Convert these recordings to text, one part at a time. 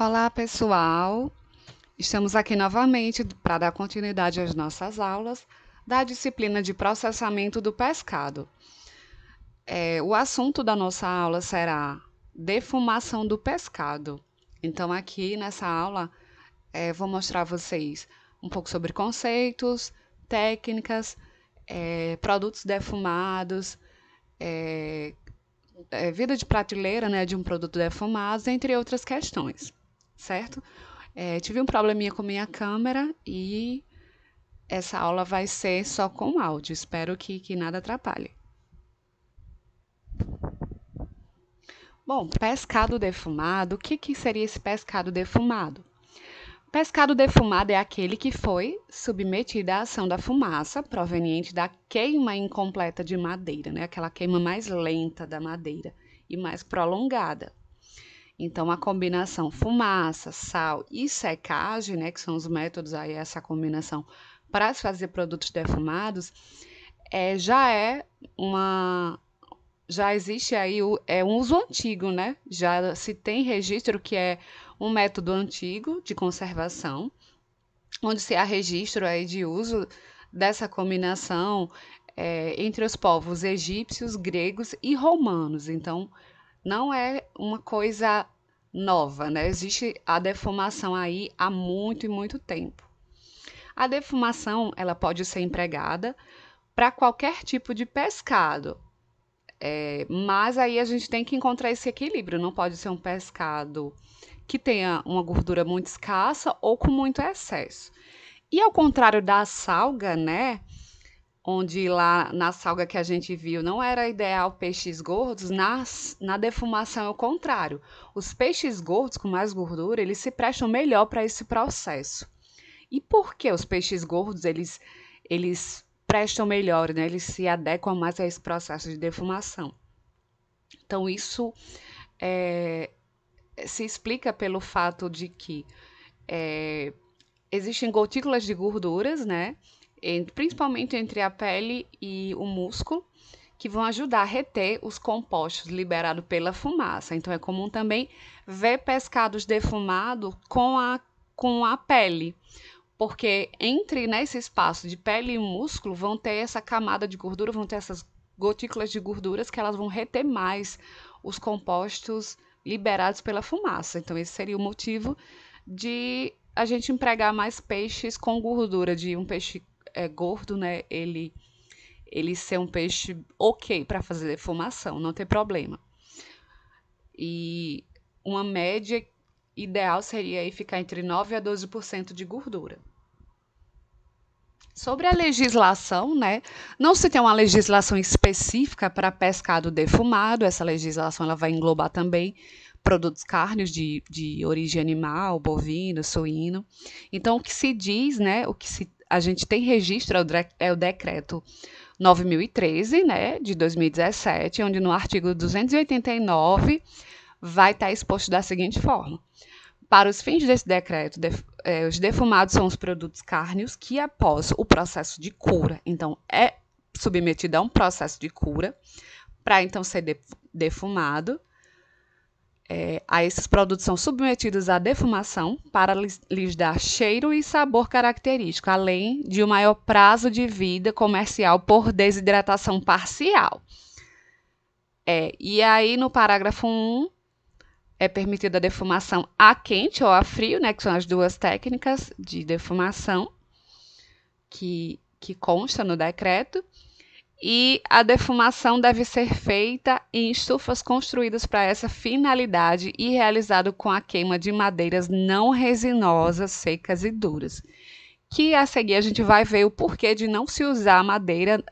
Olá, pessoal! Estamos aqui novamente para dar continuidade às nossas aulas da disciplina de processamento do pescado. O assunto da nossa aula será defumação do pescado. Então, aqui nessa aula, vou mostrar a vocês um pouco sobre conceitos, técnicas, produtos defumados, vida de prateleira, né, de um produto defumado, entre outras questões, certo? Tive um probleminha com minha câmera e essa aula vai ser só com áudio. Espero que nada atrapalhe. Bom, pescado defumado. O que seria esse pescado defumado? Pescado defumado é aquele que foi submetido à ação da fumaça proveniente da queima incompleta de madeira, né? Aquela queima mais lenta da madeira e mais prolongada. Então, a combinação fumaça, sal e secagem, né, que são os métodos aí, essa combinação para se fazer produtos defumados, já existe aí um uso antigo, né? Já se tem registro que é um método antigo de conservação, onde se há registro aí de uso dessa combinação entre os povos egípcios, gregos e romanos. Então, não é uma coisa nova, né? Existe a defumação aí há muito e muito tempo. A defumação, ela pode ser empregada para qualquer tipo de pescado, mas aí a gente tem que encontrar esse equilíbrio. Não pode ser um pescado que tenha uma gordura muito escassa ou com muito excesso. E ao contrário da salga, né? Onde lá na salga que a gente viu não era ideal peixes gordos, na defumação é o contrário. Os peixes gordos com mais gordura, eles se prestam melhor para esse processo. E por que os peixes gordos, eles prestam melhor, né? Eles se adequam mais a esse processo de defumação. Então, isso se explica pelo fato de que existem gotículas de gorduras, né? Principalmente entre a pele e o músculo, que vão ajudar a reter os compostos liberados pela fumaça. Então, é comum também ver pescados defumados com a pele, porque nesse espaço de pele e músculo vão ter essa camada de gordura, vão ter essas gotículas de gorduras que elas vão reter mais os compostos liberados pela fumaça. Então, esse seria o motivo de a gente empregar mais peixes com gordura, de um peixe gordo, né? Ele ser um peixe ok para fazer defumação, não ter problema. E uma média ideal seria aí ficar entre 9% a 12% de gordura. Sobre a legislação, né? Não se tem uma legislação específica para pescado defumado. Essa legislação ela vai englobar também produtos cárneos de origem animal, bovino, suíno. Então, o que se diz, né? A gente tem registro é o decreto 9.013, né, de 2017, onde no artigo 289 vai estar exposto da seguinte forma: para os fins desse decreto, os defumados são os produtos cárneos que, após o processo de cura, então é submetido a um processo de cura, para então ser defumado. A esses produtos são submetidos à defumação para lhes dar cheiro e sabor característico, além de um maior prazo de vida comercial por desidratação parcial. E aí, no parágrafo 1, é permitida a defumação a quente ou a frio, né, que são as duas técnicas de defumação que consta no decreto. E a defumação deve ser feita em estufas construídas para essa finalidade e realizado com a queima de madeiras não resinosas, secas e duras. Que a seguir a gente vai ver o porquê de não se usar madeira,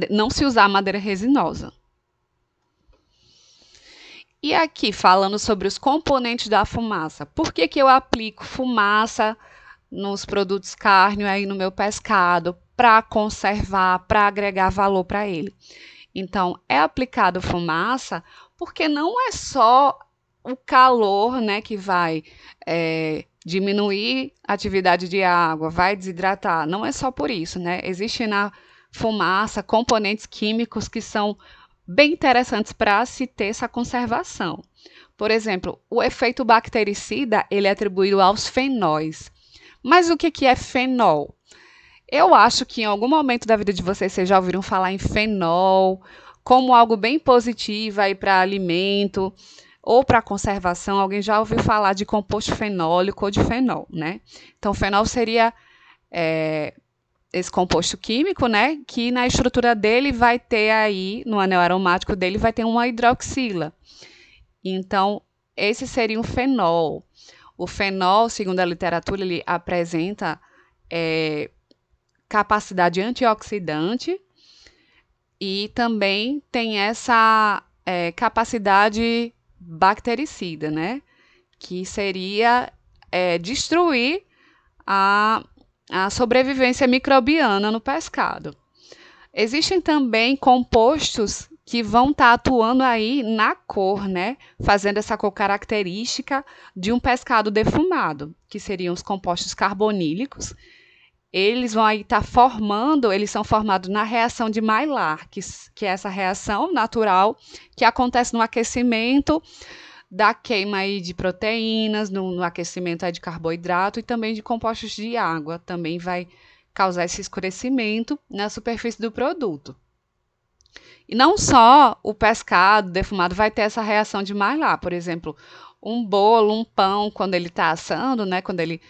não se usar madeira resinosa. E aqui, falando sobre os componentes da fumaça. Por que eu aplico fumaça nos produtos cárneos aí no meu pescado? Para conservar, para agregar valor para ele. Então, é aplicado fumaça porque não é só o calor, né, que vai diminuir a atividade de água, vai desidratar. Não é só por isso, né? Existe na fumaça componentes químicos que são bem interessantes para se ter essa conservação. Por exemplo, o efeito bactericida ele é atribuído aos fenóis. Mas o que é fenol? Eu acho que em algum momento da vida de vocês já ouviram falar em fenol como algo bem positivo aí para alimento ou para conservação. Alguém já ouviu falar de composto fenólico ou de fenol, né? Então, fenol seria esse composto químico, né? Que na estrutura dele vai ter aí, no anel aromático dele, vai ter uma hidroxila. Então, esse seria um fenol. O fenol, segundo a literatura, ele apresenta capacidade antioxidante e também tem essa capacidade bactericida, né? Que seria destruir a sobrevivência microbiana no pescado. Existem também compostos que vão estar atuando aí na cor, né? Fazendo essa cor característica de um pescado defumado, que seriam os compostos carbonílicos. Eles vão aí estar formando, eles são formados na reação de Maillard, que é essa reação natural que acontece no aquecimento da queima aí de proteínas, no aquecimento aí de carboidrato e também de compostos de água. Também vai causar esse escurecimento na superfície do produto. E não só o pescado defumado vai ter essa reação de Maillard. Por exemplo, um bolo, um pão, quando ele está assando, né, quando ele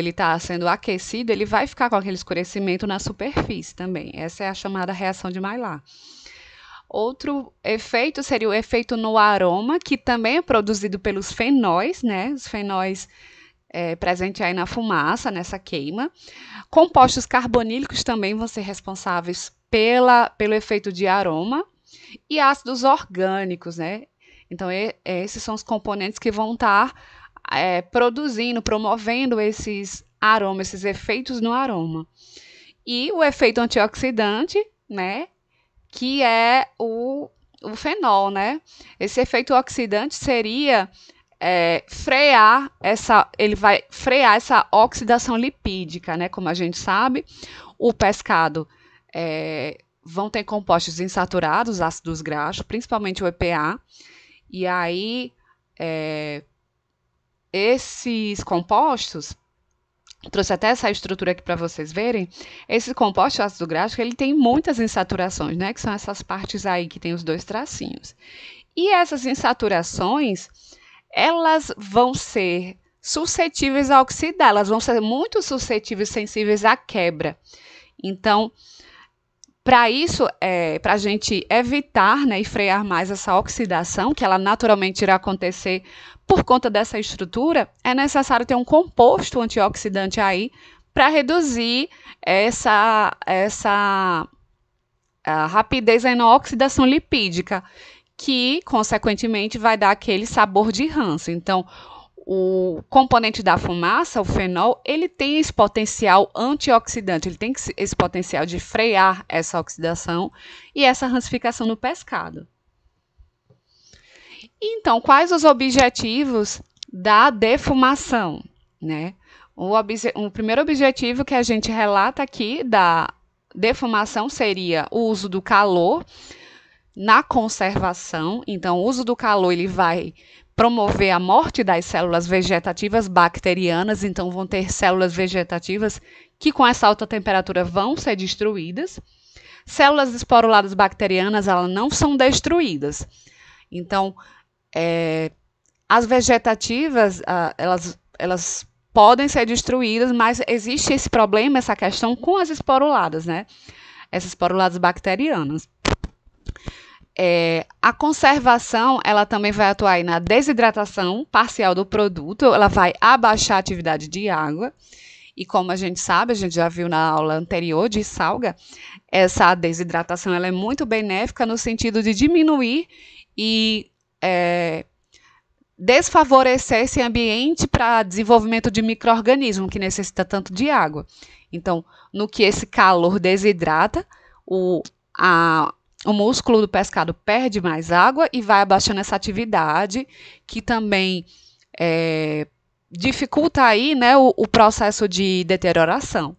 está sendo aquecido, ele vai ficar com aquele escurecimento na superfície também. Essa é a chamada reação de Maillard. Outro efeito seria o efeito no aroma, que também é produzido pelos fenóis, né? Os fenóis presentes aí na fumaça, nessa queima. Compostos carbonílicos também vão ser responsáveis pelo efeito de aroma. E ácidos orgânicos, né? Então, esses são os componentes que vão estar produzindo, promovendo esses aromas, esses efeitos no aroma. E o efeito antioxidante, né? Que é o fenol, né? Esse efeito oxidante seria ele vai frear essa oxidação lipídica, né? Como a gente sabe, o pescado vão ter compostos insaturados, ácidos graxos, principalmente o EPA, e aí esses compostos, trouxe até essa estrutura aqui para vocês verem, esse composto ácido graxo, ele tem muitas insaturações, né, que são essas partes aí que tem os dois tracinhos. E essas insaturações, elas vão ser suscetíveis a oxidar, elas vão ser muito suscetíveis, sensíveis à quebra. Então, para isso, para a gente evitar, né, e frear mais essa oxidação, que ela naturalmente irá acontecer por conta dessa estrutura, é necessário ter um composto antioxidante aí para reduzir essa rapidez aí na oxidação lipídica, que, consequentemente, vai dar aquele sabor de ranço. Então, o componente da fumaça, o fenol, ele tem esse potencial antioxidante, ele tem esse potencial de frear essa oxidação e essa rancificação no pescado. Então, quais os objetivos da defumação, né? O primeiro objetivo que a gente relata aqui da defumação seria o uso do calor na conservação. Então, o uso do calor ele vai promover a morte das células vegetativas bacterianas, então vão ter células vegetativas que com essa alta temperatura vão ser destruídas. Células esporuladas bacterianas, elas não são destruídas. Então, as vegetativas, elas podem ser destruídas, mas existe esse problema, essa questão com as esporuladas, né? Essas esporuladas bacterianas. A conservação, ela também vai atuar aí na desidratação parcial do produto, ela vai abaixar a atividade de água, e como a gente sabe, a gente já viu na aula anterior de Salga, essa desidratação ela é muito benéfica no sentido de diminuir e desfavorecer esse ambiente para desenvolvimento de micro-organismo que necessita tanto de água. Então, no que esse calor desidrata, o músculo do pescado perde mais água e vai abaixando essa atividade, que também dificulta aí, né, o processo de deterioração.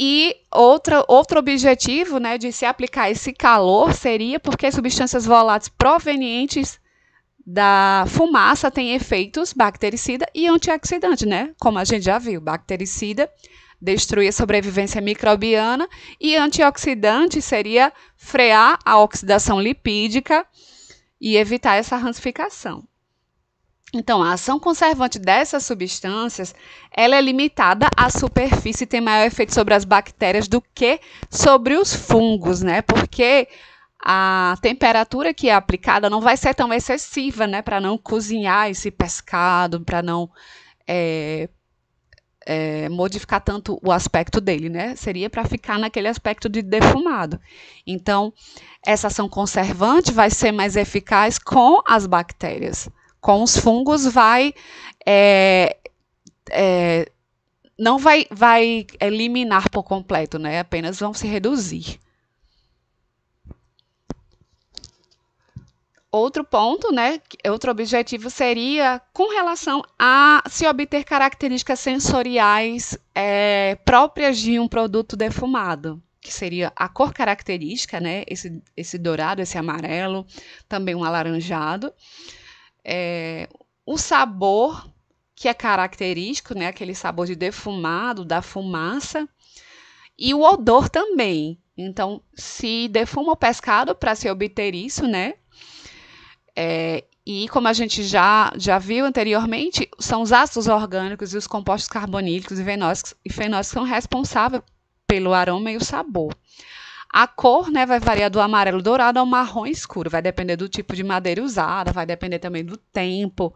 E outro objetivo, né, de se aplicar esse calor seria porque substâncias voláteis provenientes da fumaça têm efeitos bactericida e antioxidante, né? Como a gente já viu, bactericida destrui a sobrevivência microbiana e antioxidante seria frear a oxidação lipídica e evitar essa rancificação. Então, a ação conservante dessas substâncias, ela é limitada à superfície e tem maior efeito sobre as bactérias do que sobre os fungos, né? Porque a temperatura que é aplicada não vai ser tão excessiva, né? Para não cozinhar esse pescado, para não modificar tanto o aspecto dele, né? Seria para ficar naquele aspecto de defumado. Então, essa ação conservante vai ser mais eficaz com as bactérias. Com os fungos não vai eliminar por completo, né? Apenas vão se reduzir. Outro ponto, né? Outro objetivo seria com relação a se obter características sensoriais próprias de um produto defumado, que seria a cor característica, né? Esse dourado, esse amarelo, também um alaranjado. O sabor, que é característico, né? Aquele sabor de defumado, da fumaça, e o odor também. Então, se defuma o pescado para se obter isso, né? E como a gente já viu anteriormente, são os ácidos orgânicos e os compostos carbonílicos e fenólicos que são responsáveis pelo aroma e o sabor. A cor, né, vai variar do amarelo dourado ao marrom escuro, vai depender do tipo de madeira usada, vai depender também do tempo,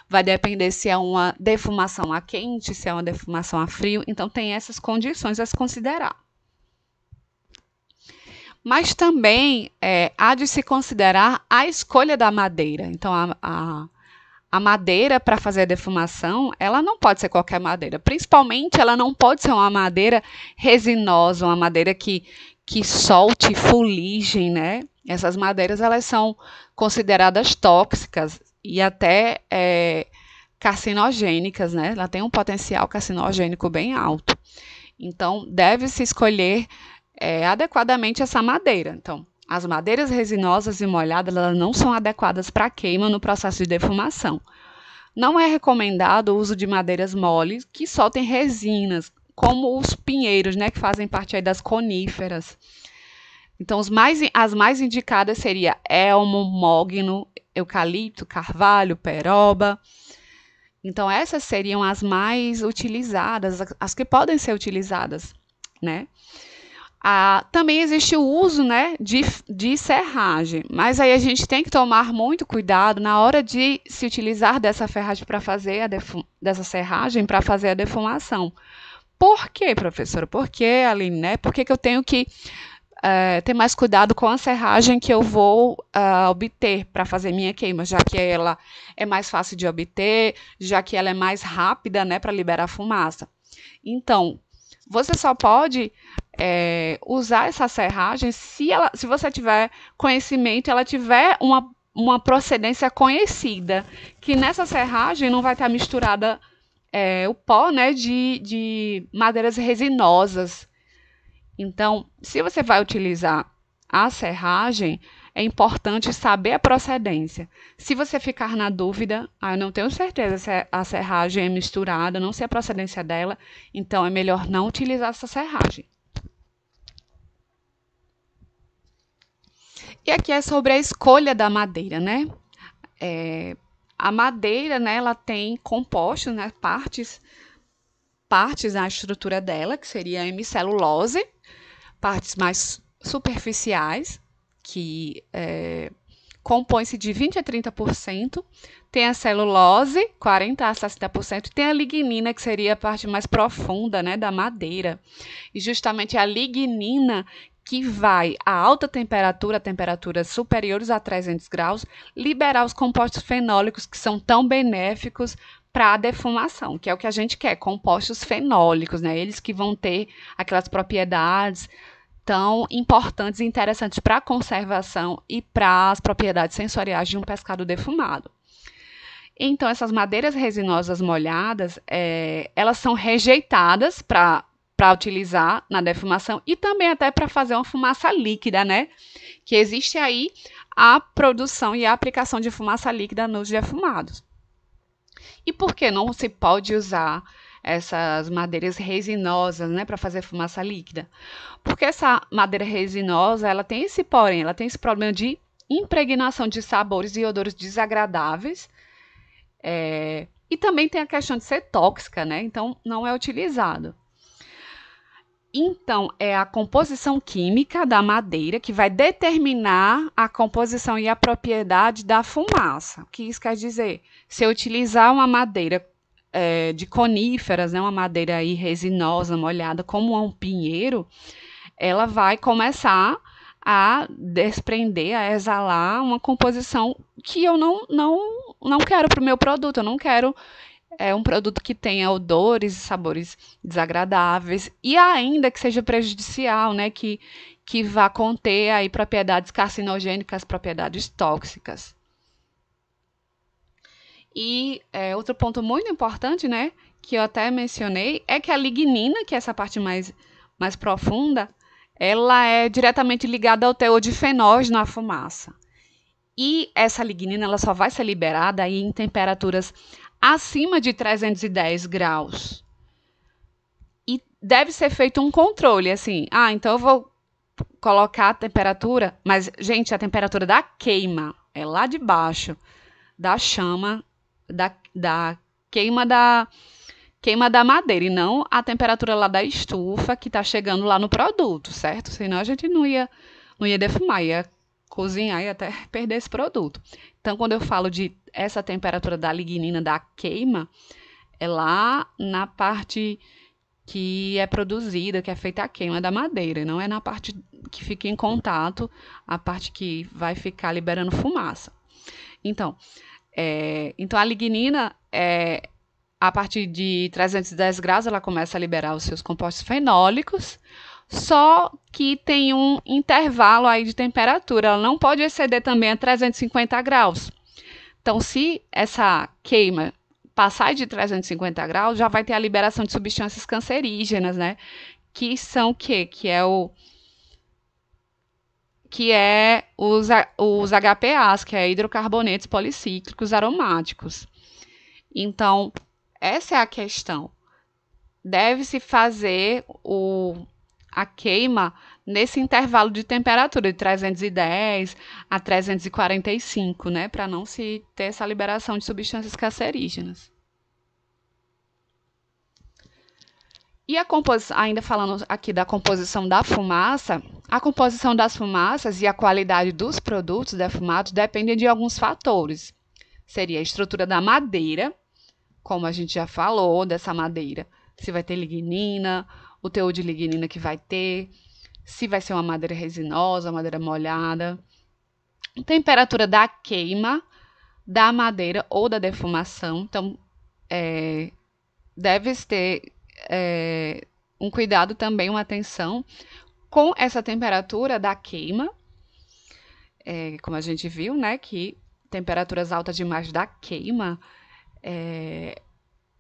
vai depender se é uma defumação a quente, se é uma defumação a frio, então tem essas condições a se considerar. Mas também há de se considerar a escolha da madeira. Então, a madeira para fazer a defumação, ela não pode ser qualquer madeira. Principalmente, ela não pode ser uma madeira resinosa, uma madeira que solte fuligem, né? Essas madeiras, elas são consideradas tóxicas e até carcinogênicas, né? Ela tem um potencial carcinogênico bem alto. Então, deve-se escolher adequadamente essa madeira. Então, as madeiras resinosas e molhadas, elas não são adequadas para queima no processo de defumação. Não é recomendado o uso de madeiras moles que soltem resinas, como os pinheiros, né, que fazem parte aí das coníferas. Então, as mais indicadas seriam elmo, mogno, eucalipto, carvalho, peroba. Então, essas seriam as mais utilizadas, as que podem ser utilizadas, né? Também existe o uso, né, de serragem, mas aí a gente tem que tomar muito cuidado na hora de se utilizar dessa ferragem para fazer dessa serragem para fazer a defumação. Por quê, professora? Por que, Aline, né? Por que eu tenho que ter mais cuidado com a serragem que eu vou obter para fazer minha queima, já que ela é mais fácil de obter, já que ela é mais rápida, né, para liberar fumaça. Então, você só pode usar essa serragem se você tiver conhecimento, ela tiver uma procedência conhecida, que nessa serragem não vai estar misturada o pó, né, de madeiras resinosas. Então, se você vai utilizar a serragem, é importante saber a procedência. Se você ficar na dúvida, eu não tenho certeza se a serragem é misturada, não sei a procedência dela, então é melhor não utilizar essa serragem. E aqui é sobre a escolha da madeira, né? A madeira, né, ela tem compostos, né, partes na estrutura dela, que seria a hemicelulose, partes mais superficiais, que compõe-se de 20% a 30%, tem a celulose, 40% a 60%, tem a lignina, que seria a parte mais profunda, né, da madeira. E justamente a lignina que vai a alta temperatura, temperaturas superiores a 300 graus, liberar os compostos fenólicos que são tão benéficos para a defumação, que é o que a gente quer, compostos fenólicos, né? Eles que vão ter aquelas propriedades tão importantes e interessantes para a conservação e para as propriedades sensoriais de um pescado defumado. Então, essas madeiras resinosas molhadas, elas são rejeitadas para para utilizar na defumação e também até para fazer uma fumaça líquida, né? Que existe aí a produção e a aplicação de fumaça líquida nos defumados. E por que não se pode usar essas madeiras resinosas, né, para fazer fumaça líquida? Porque essa madeira resinosa, ela tem esse porém, ela tem esse problema de impregnação de sabores e odores desagradáveis, e também tem a questão de ser tóxica, né? Então, não é utilizado. Então, é a composição química da madeira que vai determinar a composição e a propriedade da fumaça. O que isso quer dizer? Se eu utilizar uma madeira de coníferas, né, uma madeira aí resinosa, molhada, como um pinheiro, ela vai começar a desprender, a exalar uma composição que eu não quero para o meu produto. Eu não quero um produto que tenha odores e sabores desagradáveis e ainda que seja prejudicial, né? Que vá conter aí propriedades carcinogênicas, propriedades tóxicas. E outro ponto muito importante, né? Que eu até mencionei, é que a lignina, que é essa parte mais profunda, ela é diretamente ligada ao teor de fenóis na fumaça. E essa lignina ela só vai ser liberada aí em temperaturas acima de 310 graus. E deve ser feito um controle, assim. Então eu vou colocar a temperatura, mas, gente, a temperatura da queima é lá de baixo, da chama, da queima da madeira, e não a temperatura lá da estufa que está chegando lá no produto, certo? Senão a gente não ia defumar, ia cozinhar e até perder esse produto. Então, quando eu falo de essa temperatura da lignina da queima, é lá na parte que é produzida, que é feita a queima da madeira, não é na parte que fica em contato, a parte que vai ficar liberando fumaça. Então, a lignina, a partir de 310 graus, ela começa a liberar os seus compostos fenólicos, só que tem um intervalo aí de temperatura, ela não pode exceder também a 350 graus. Então, se essa queima passar de 350 graus, já vai ter a liberação de substâncias cancerígenas, né? Que são o quê? Que é os HPAs, que é hidrocarbonetos policíclicos aromáticos. Então, essa é a questão. Deve-se fazer a queima nesse intervalo de temperatura de 310 a 345, né, para não se ter essa liberação de substâncias cancerígenas. E ainda falando aqui da composição da fumaça, a composição das fumaças e a qualidade dos produtos defumados dependem de alguns fatores. Seria a estrutura da madeira, como a gente já falou, dessa madeira, se vai ter lignina, o teor de lignina que vai ter, se vai ser uma madeira resinosa, madeira molhada, temperatura da queima da madeira ou da defumação. Então, deve ter um cuidado também, uma atenção com essa temperatura da queima, como a gente viu, né, que temperaturas altas demais da queima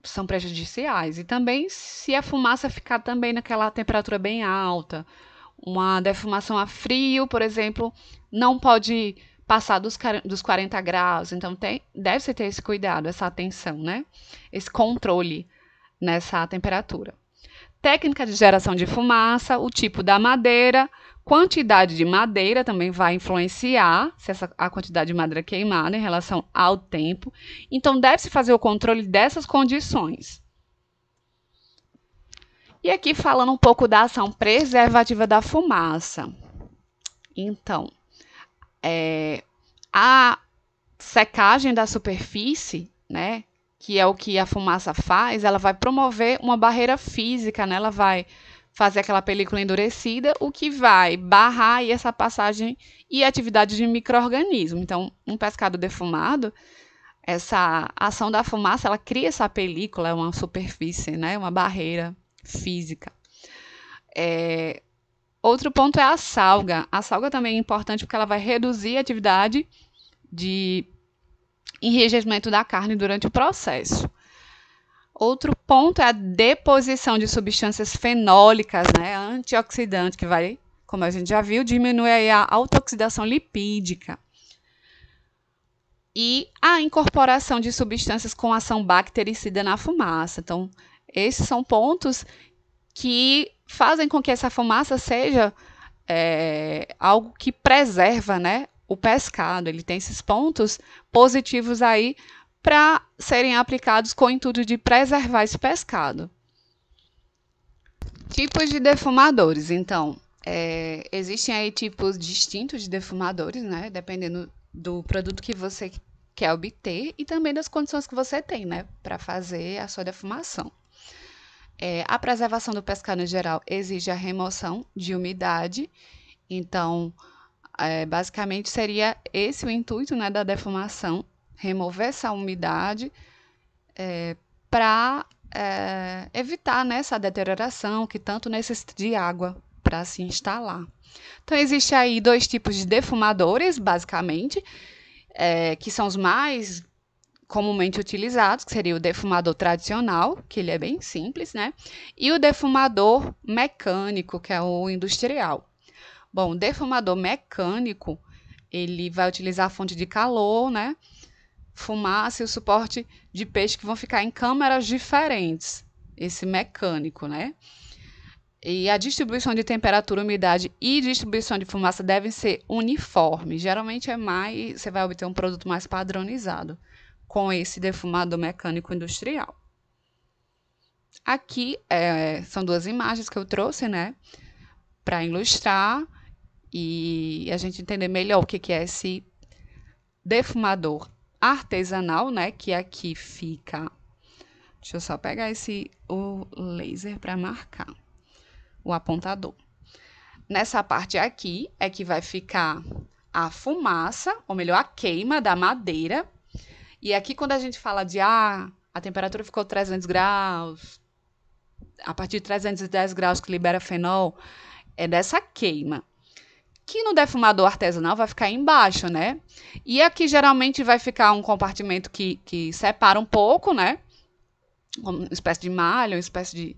são prejudiciais. E também se a fumaça ficar também naquela temperatura bem alta, uma defumação a frio, por exemplo, não pode passar dos 40 graus. Então, deve-se ter esse cuidado, essa atenção, né? Esse controle nessa temperatura. Técnica de geração de fumaça, o tipo da madeira, quantidade de madeira também vai influenciar a quantidade de madeira queimada em relação ao tempo. Então, deve-se fazer o controle dessas condições. E aqui falando um pouco da ação preservativa da fumaça. Então, a secagem da superfície, né, que é o que a fumaça faz, ela vai promover uma barreira física, né, ela vai fazer aquela película endurecida, o que vai barrar aí essa passagem e atividade de micro-organismo. Então, um pescado defumado, essa ação da fumaça, ela cria essa película, uma superfície, né, uma barreira física. Outro ponto é a salga. A salga também é importante porque ela vai reduzir a atividade de enrijecimento da carne durante o processo. Outro ponto é a deposição de substâncias fenólicas, né, antioxidante, que vai, como a gente já viu, diminuir aí a autooxidação lipídica. E a incorporação de substâncias com ação bactericida na fumaça. Então, esses são pontos que fazem com que essa fumaça seja algo que preserva, né, o pescado. Ele tem esses pontos positivos aí para serem aplicados com o intuito de preservar esse pescado. Tipos de defumadores. Então, existem aí tipos distintos de defumadores, né, dependendo do produto que você quer obter e também das condições que você tem, né, para fazer a sua defumação. A preservação do pescado em geral exige a remoção de umidade, então, basicamente seria esse o intuito, né, da defumação, remover essa umidade para evitar, né, essa deterioração que tanto necessita de água para se instalar. Então, existe aí 2 tipos de defumadores, basicamente, que são os mais comumente utilizados, que seria o defumador tradicional, que ele é bem simples, né? E o defumador mecânico, que é o industrial. Bom, o defumador mecânico, ele vai utilizar a fonte de calor, né? Fumaça e o suporte de peixe que vão ficar em câmaras diferentes, esse mecânico, né? E a distribuição de temperatura, umidade e distribuição de fumaça devem ser uniformes. Geralmente você vai obter um produto mais padronizado com esse defumador mecânico industrial. Aqui são 2 imagens que eu trouxe, né, para ilustrar e a gente entender melhor o que é esse defumador artesanal, né, que aqui fica. Deixa eu só pegar o laser para marcar o apontador. Nessa parte aqui é que vai ficar a fumaça, ou melhor, a queima da madeira. E aqui, quando a gente fala de a temperatura ficou 300 graus, a partir de 310 graus que libera fenol, é dessa queima. Que no defumador artesanal vai ficar embaixo, né? E aqui, geralmente, vai ficar um compartimento que separa um pouco, né? Uma espécie de malha, uma espécie de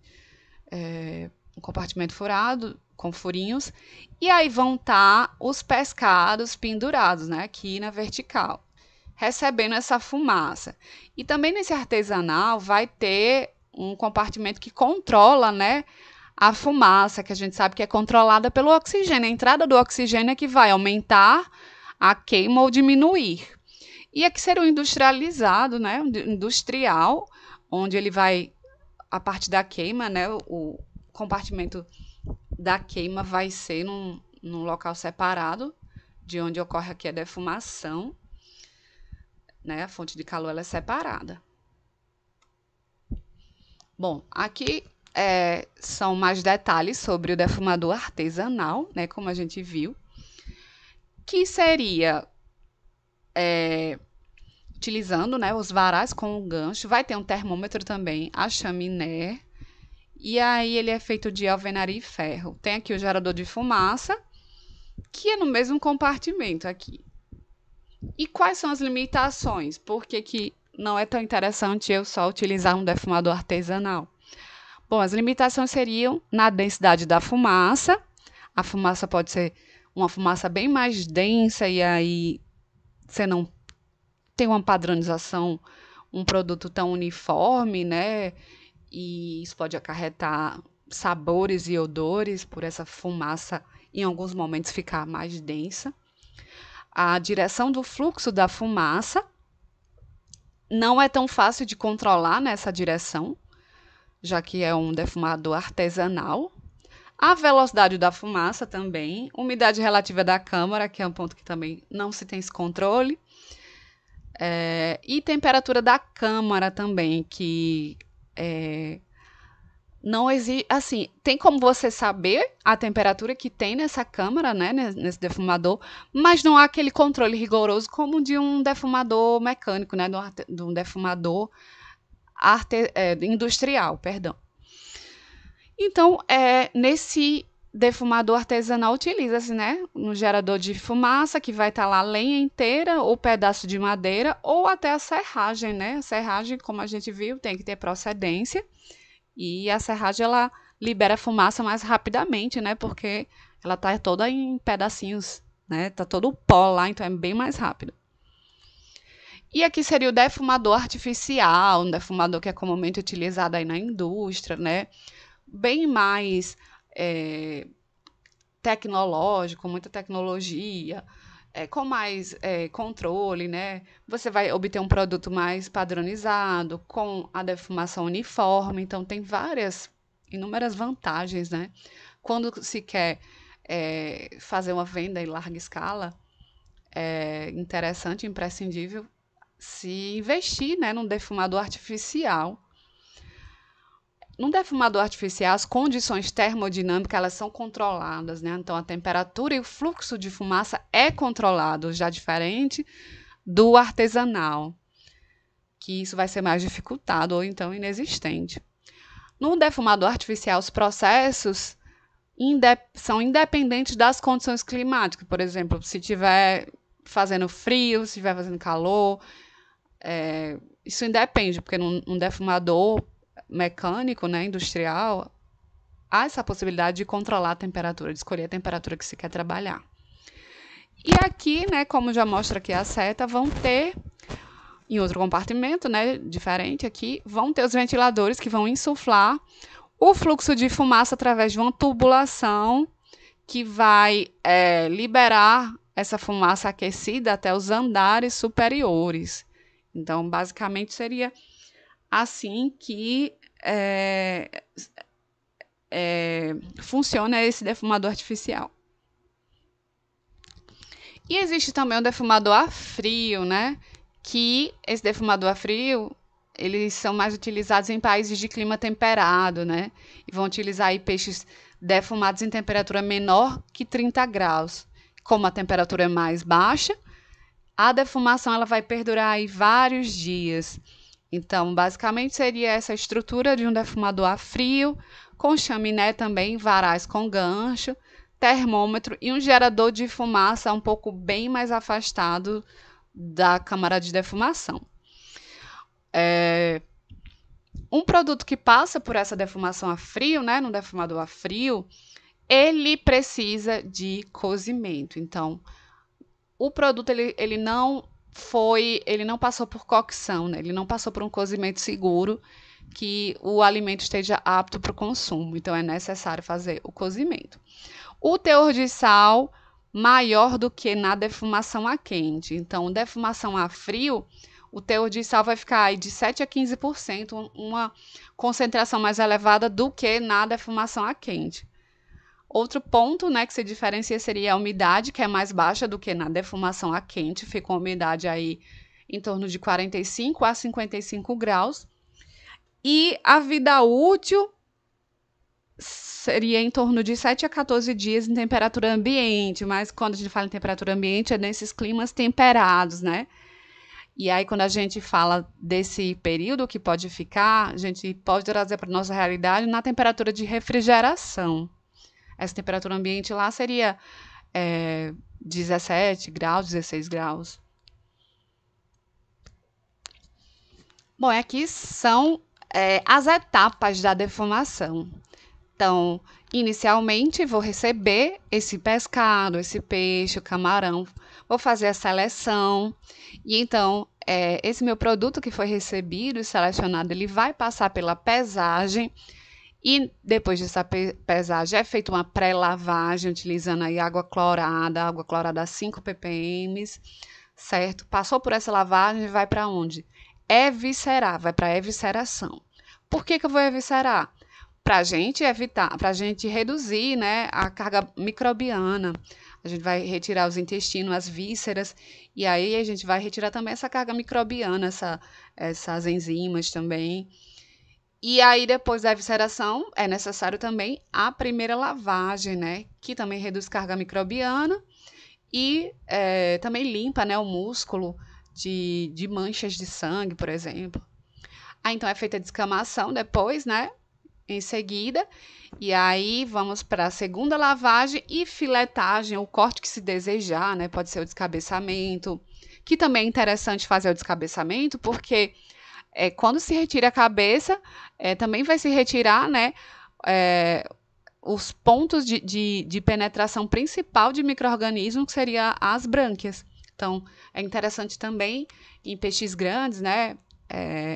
um compartimento furado, com furinhos. E aí vão estar os pescados pendurados, né? Aqui na vertical, recebendo essa fumaça. E também nesse artesanal vai ter um compartimento que controla, né, a fumaça, que a gente sabe que é controlada pelo oxigênio. A entrada do oxigênio é que vai aumentar a queima ou diminuir. E aqui será o industrializado, né, industrial, onde ele vai, a parte da queima, né, o compartimento da queima vai ser num local separado de onde ocorre aqui a defumação. Né, a fonte de calor ela é separada. Bom, aqui são mais detalhes sobre o defumador artesanal, né, como a gente viu, que seria utilizando, né, os varais com o gancho, vai ter um termômetro também, a chaminé, e aí ele é feito de alvenaria e ferro. Tem aqui o gerador de fumaça, que é no mesmo compartimento aqui. E quais são as limitações? Por que não é tão interessante eu só utilizar um defumador artesanal? Bom, as limitações seriam na densidade da fumaça. A fumaça pode ser uma fumaça bem mais densa e aí você não tem uma padronização, um produto tão uniforme, né? E isso pode acarretar sabores e odores por essa fumaça em alguns momentos ficar mais densa. A direção do fluxo da fumaça não é tão fácil de controlar nessa direção, já que é um defumador artesanal. A velocidade da fumaça também, umidade relativa da câmara, que é um ponto que também não se tem esse controle, e temperatura da câmara também, que não existe, assim, tem como você saber a temperatura que tem nessa câmara, né, nesse defumador, mas não há aquele controle rigoroso como de um defumador mecânico, né, de um defumador industrial, perdão. Então, nesse defumador artesanal utiliza-se, né, no gerador de fumaça, que vai estar lá a lenha inteira ou pedaço de madeira, ou até a serragem, né? A serragem, como a gente viu, tem que ter procedência, e a serragem, ela libera fumaça mais rapidamente, né, porque ela tá toda em pedacinhos, né, tá todo o pó lá, então é bem mais rápido. E aqui seria o defumador artificial, um defumador que é comumente utilizado aí na indústria, né, bem mais tecnológico, muita tecnologia, com mais controle, né? Você vai obter um produto mais padronizado, com a defumação uniforme, então tem inúmeras vantagens, né? Quando se quer fazer uma venda em larga escala, é interessante, imprescindível se investir, né, num defumador artificial. No defumador artificial, as condições termodinâmicas elas são controladas, né? Então, a temperatura e o fluxo de fumaça é controlado, já diferente do artesanal, que isso vai ser mais dificultado ou então inexistente. No defumador artificial, os processos são independentes das condições climáticas. Por exemplo, se estiver fazendo frio, se estiver fazendo calor, isso independe, porque num defumador mecânico, né, industrial, há essa possibilidade de controlar a temperatura, de escolher a temperatura que se quer trabalhar. E aqui, né, como já mostra aqui a seta, vão ter, em outro compartimento, né, diferente aqui, vão ter os ventiladores que vão insuflar o fluxo de fumaça através de uma tubulação que vai liberar essa fumaça aquecida até os andares superiores. Então, basicamente, seria assim que funciona esse defumador artificial. E existe também o defumador a frio, né? Que esse defumador a frio, eles são mais utilizados em países de clima temperado, né? E vão utilizar aí peixes defumados em temperatura menor que 30 graus. Como a temperatura é mais baixa, a defumação ela vai perdurar aí vários dias. Então, basicamente, seria essa estrutura de um defumador a frio, com chaminé também, varais com gancho, termômetro e um gerador de fumaça um pouco bem mais afastado da câmara de defumação. Um produto que passa por essa defumação a frio, né, no defumador a frio, ele precisa de cozimento. Então, o produto ele não passou por cocção, né? Ele não passou por um cozimento seguro que o alimento esteja apto para o consumo. Então, é necessário fazer o cozimento. O teor de sal maior do que na defumação a quente. Então, defumação a frio, o teor de sal vai ficar aí de 7 a 15%, uma concentração mais elevada do que na defumação a quente. Outro ponto, né, que se diferencia seria a umidade, que é mais baixa do que na defumação a quente, fica uma umidade aí em torno de 45 a 55 graus. E a vida útil seria em torno de 7 a 14 dias em temperatura ambiente, mas quando a gente fala em temperatura ambiente é nesses climas temperados, né? E aí, quando a gente fala desse período que pode ficar, a gente pode trazer para a nossa realidade na temperatura de refrigeração. Essa temperatura ambiente lá seria 17 graus, 16 graus. Bom, aqui são as etapas da defumação. Então, inicialmente, vou receber esse pescado, esse peixe, o camarão, vou fazer a seleção. E então, esse meu produto que foi recebido e selecionado, ele vai passar pela pesagem. E depois dessa pesagem é feita uma pré-lavagem, utilizando aí água clorada a 5 ppm, certo? Passou por essa lavagem e vai para onde? Eviscerar, vai para evisceração. Por que eu vou eviscerar? Para a gente evitar, para a gente reduzir, né, a carga microbiana. A gente vai retirar os intestinos, as vísceras, e aí a gente vai retirar também essa carga microbiana, essas enzimas também. E aí, depois da evisceração, é necessário também a primeira lavagem, né? Que também reduz carga microbiana e também limpa, né, o músculo de manchas de sangue, por exemplo. Aí, então, é feita a descamação depois, né? em seguida. E aí vamos para a segunda lavagem e filetagem, o corte que se desejar, né? Pode ser o descabeçamento, que também é interessante fazer o descabeçamento, porque quando se retira a cabeça, também vai se retirar, né, os pontos de penetração principal de micro-organismos, que seria as brânquias. Então, é interessante também, em peixes grandes, né,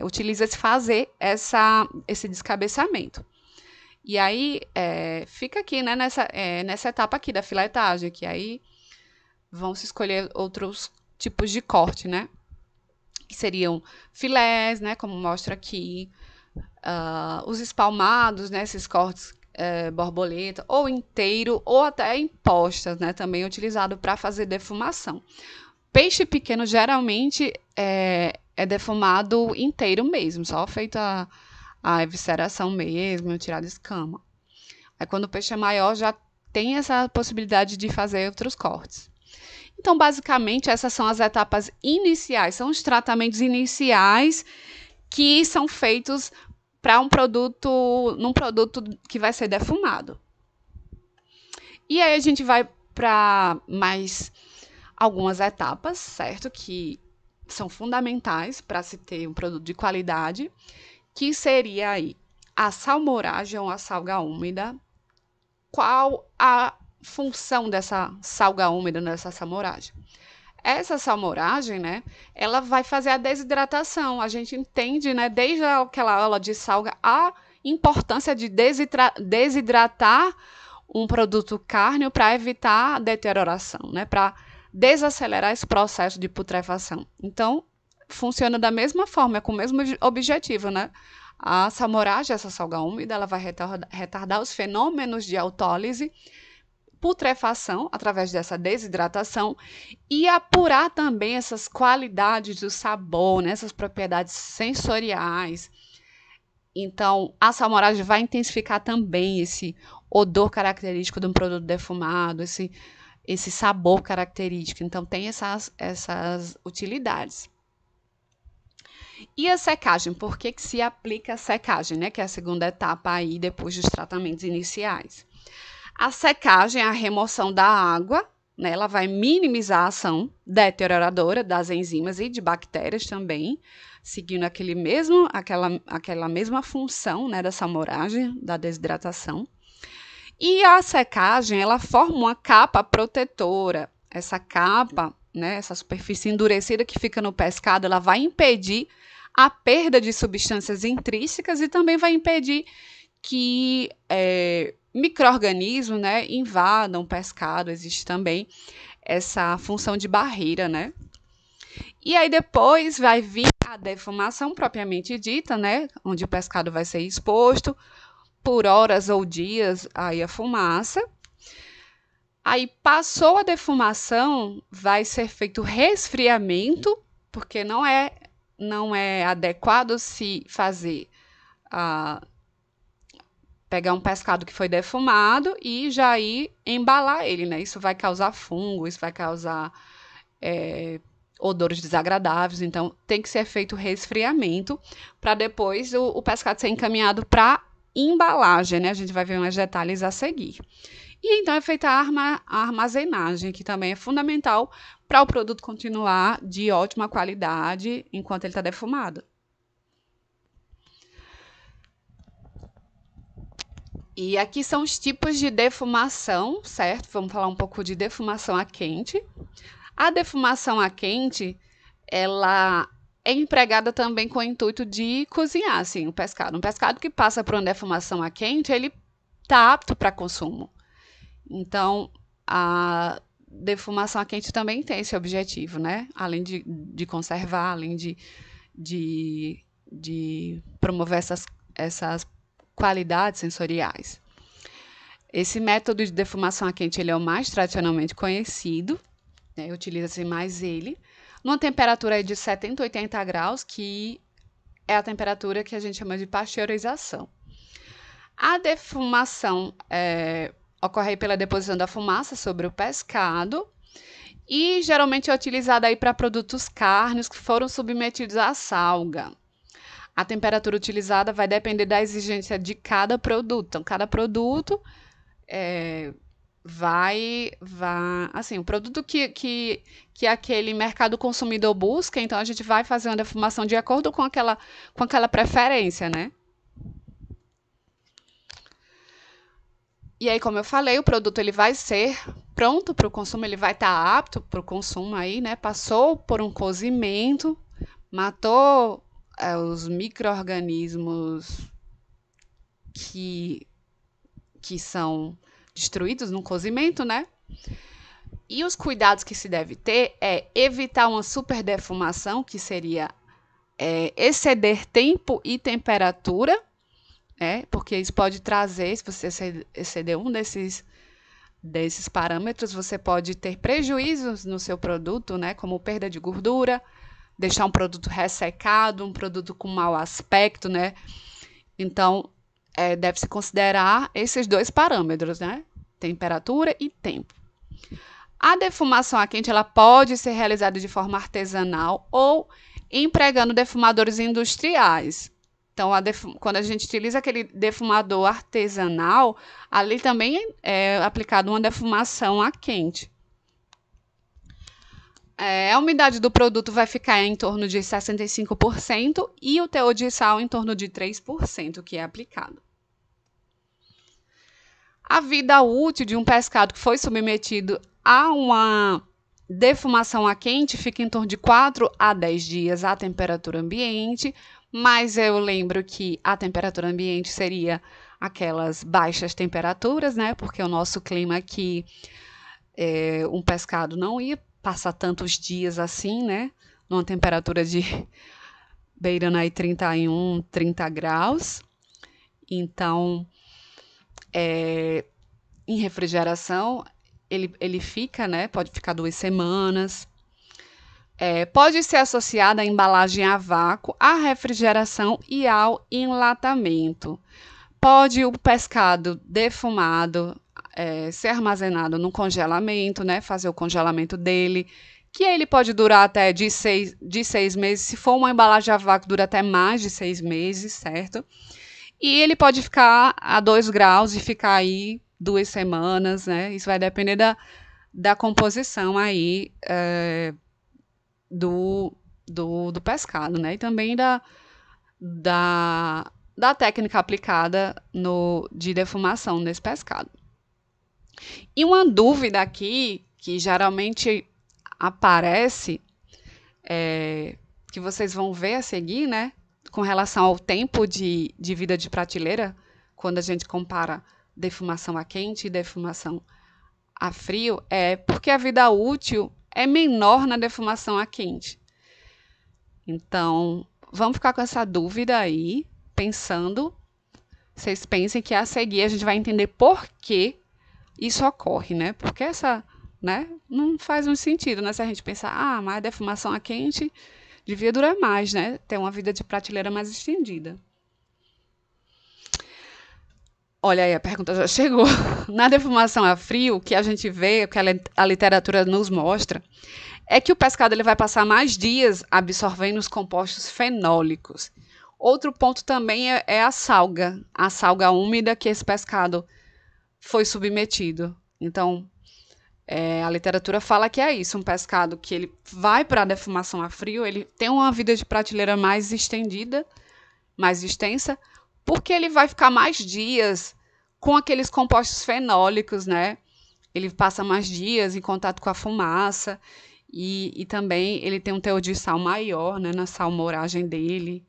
utiliza-se fazer esse descabeçamento. E aí, fica aqui, né, nessa etapa aqui da filetagem, que aí vão se escolher outros tipos de corte, né, que seriam filés, né, como mostra aqui, os espalmados, né, esses cortes borboleta, ou inteiro, ou até em postas, né, também utilizado para fazer defumação. Peixe pequeno geralmente é defumado inteiro mesmo, só feita a evisceração mesmo, tirar a escama. Aí quando o peixe é maior, já tem essa possibilidade de fazer outros cortes. Então, basicamente, essas são as etapas iniciais, são os tratamentos iniciais que são feitos para num produto que vai ser defumado. E aí a gente vai para mais algumas etapas, certo? Que são fundamentais para se ter um produto de qualidade, que seria aí a salmouragem ou a salga úmida. Qual a função dessa salga úmida nessa salmouragem? Essa salmouragem, né, ela vai fazer a desidratação. A gente entende, né, desde aquela aula de salga, a importância de desidratar um produto cárneo para evitar a deterioração, né, para desacelerar esse processo de putrefação. Então, funciona da mesma forma, com o mesmo objetivo, né? A salmouragem, essa salga úmida, ela vai retardar os fenômenos de autólise, putrefação através dessa desidratação e apurar também essas qualidades do sabor, né, essas propriedades sensoriais. Então, a salmouragem vai intensificar também esse odor característico de um produto defumado, esse sabor característico. Então, tem essas utilidades. E a secagem? Por que se aplica a secagem, né, que é a segunda etapa aí depois dos tratamentos iniciais? A secagem é a remoção da água, né? Ela vai minimizar a ação deterioradora das enzimas e de bactérias também, seguindo aquela mesma função, né, da salmouragem, da desidratação. E a secagem, ela forma uma capa protetora. Essa capa, né, essa superfície endurecida que fica no pescado, ela vai impedir a perda de substâncias intrínsecas e também vai impedir que micro-organismos, né, invadam o pescado. Existe também essa função de barreira, né? E aí depois vai vir a defumação propriamente dita, né, onde o pescado vai ser exposto por horas ou dias aí a fumaça. Aí passou a defumação, vai ser feito resfriamento, porque não é adequado se fazer pegar um pescado que foi defumado e já ir embalar ele, né? Isso vai causar fungo, isso vai causar odores desagradáveis. Então, tem que ser feito resfriamento para depois o pescado ser encaminhado para embalagem, né? A gente vai ver uns detalhes a seguir. E então é feita a armazenagem, que também é fundamental para o produto continuar de ótima qualidade enquanto ele está defumado. E aqui são os tipos de defumação, certo? Vamos falar um pouco de defumação a quente. A defumação a quente, ela é empregada também com o intuito de cozinhar, assim, o pescado. Um pescado que passa por uma defumação a quente, ele está apto para consumo. Então, a defumação a quente também tem esse objetivo, né? Além de conservar, além de promover essas qualidades sensoriais. Esse método de defumação a quente ele é o mais tradicionalmente conhecido, né? Utiliza-se mais ele, numa temperatura de 70 a 80 graus, que é a temperatura que a gente chama de pasteurização. A defumação ocorre pela deposição da fumaça sobre o pescado e geralmente é utilizada aí para produtos cárneos que foram submetidos à salga. A temperatura utilizada vai depender da exigência de cada produto. Então, cada produto assim, o produto que aquele mercado consumidor busca, então a gente vai fazer uma defumação de acordo com aquela preferência, né? E aí, como eu falei, o produto ele vai ser pronto para o consumo, ele vai estar apto para o consumo aí, né? Passou por um cozimento, matou os micro-organismos que são destruídos no cozimento, né? E os cuidados que se deve ter é evitar uma superdefumação, que seria exceder tempo e temperatura, porque isso pode trazer, se você exceder um desses parâmetros, você pode ter prejuízos no seu produto, né? Como perda de gordura, deixar um produto ressecado, um produto com mau aspecto, né? Então, deve-se considerar esses dois parâmetros, né? Temperatura e tempo. A defumação a quente ela pode ser realizada de forma artesanal ou empregando defumadores industriais. Então, quando a gente utiliza aquele defumador artesanal, ali também é aplicada uma defumação a quente. A umidade do produto vai ficar em torno de 65% e o teor de sal em torno de 3%, que é aplicado. A vida útil de um pescado que foi submetido a uma defumação a quente fica em torno de 4 a 10 dias à temperatura ambiente, mas eu lembro que a temperatura ambiente seria aquelas baixas temperaturas, né? Porque o nosso clima aqui, um pescado não ia passar tantos dias assim, né? Numa temperatura de beirando aí 31, 30 graus. Então, em refrigeração, ele fica, né? Pode ficar 2 semanas. Pode ser associada à embalagem a vácuo, à refrigeração e ao enlatamento. Pode o pescado defumado ser armazenado no congelamento, né? Fazer o congelamento dele, que ele pode durar até de 6 meses. Se for uma embalagem a vácuo, dura até mais de 6 meses, certo? E ele pode ficar a 2 graus e ficar aí 2 semanas, né? Isso vai depender da composição aí do pescado, né? E também da técnica aplicada de defumação nesse pescado. E uma dúvida aqui, que geralmente aparece, que vocês vão ver a seguir, né? Com relação ao tempo de vida de prateleira, quando a gente compara defumação a quente e defumação a frio, é porque a vida útil é menor na defumação a quente. Então, vamos ficar com essa dúvida aí, pensando. Vocês pensem que a seguir a gente vai entender por que isso ocorre, né? Porque né, não faz muito sentido, né? Se a gente pensar, mas a defumação a quente devia durar mais, né? Ter uma vida de prateleira mais estendida. Olha aí, a pergunta já chegou. Na defumação a frio, o que a gente vê, o que a literatura nos mostra, é que o pescado ele vai passar mais dias absorvendo os compostos fenólicos. Outro ponto também é a salga úmida que esse pescado foi submetido. Então, a literatura fala que é isso, um pescado que ele vai para a defumação a frio, ele tem uma vida de prateleira mais estendida, mais extensa, porque ele vai ficar mais dias com aqueles compostos fenólicos, né? Ele passa mais dias em contato com a fumaça e também ele tem um teor de sal maior, né, na salmouragem dele.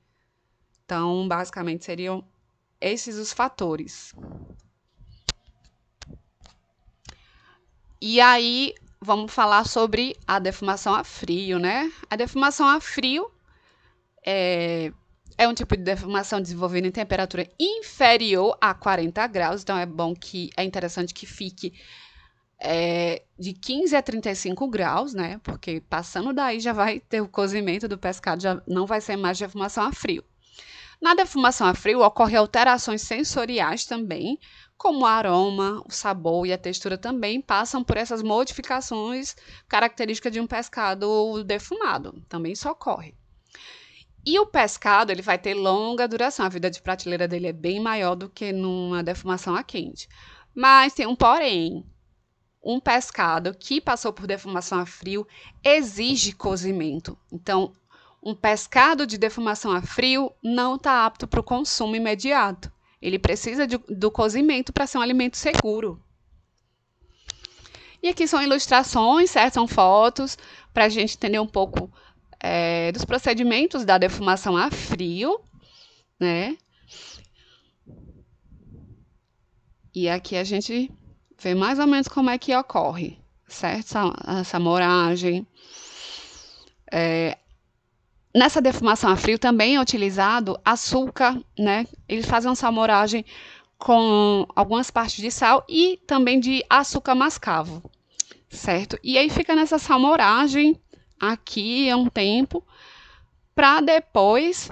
Então, basicamente, seriam esses os fatores. E aí, vamos falar sobre a defumação a frio, né? A defumação a frio é um tipo de defumação desenvolvida em temperatura inferior a 40 graus. Então, é interessante que fique de 15 a 35 graus, né? Porque passando daí já vai ter o cozimento do pescado, já não vai ser mais defumação a frio. Na defumação a frio, ocorrem alterações sensoriais também, como o aroma, o sabor e a textura também passam por essas modificações características de um pescado defumado. Também isso ocorre. E o pescado, ele vai ter longa duração, a vida de prateleira dele é bem maior do que numa defumação a quente. Mas tem um porém, um pescado que passou por defumação a frio exige cozimento. Então, um pescado de defumação a frio não está apto para o consumo imediato. Ele precisa do cozimento para ser um alimento seguro. E aqui são ilustrações, certo? São fotos para a gente entender um pouco dos procedimentos da defumação a frio, né? E aqui a gente vê mais ou menos como é que ocorre, certo? Essa moragem. Nessa defumação a frio também é utilizado açúcar, né? Eles fazem uma salmouragem com algumas partes de sal e também de açúcar mascavo, certo? E aí fica nessa salmouragem aqui há um tempo, para depois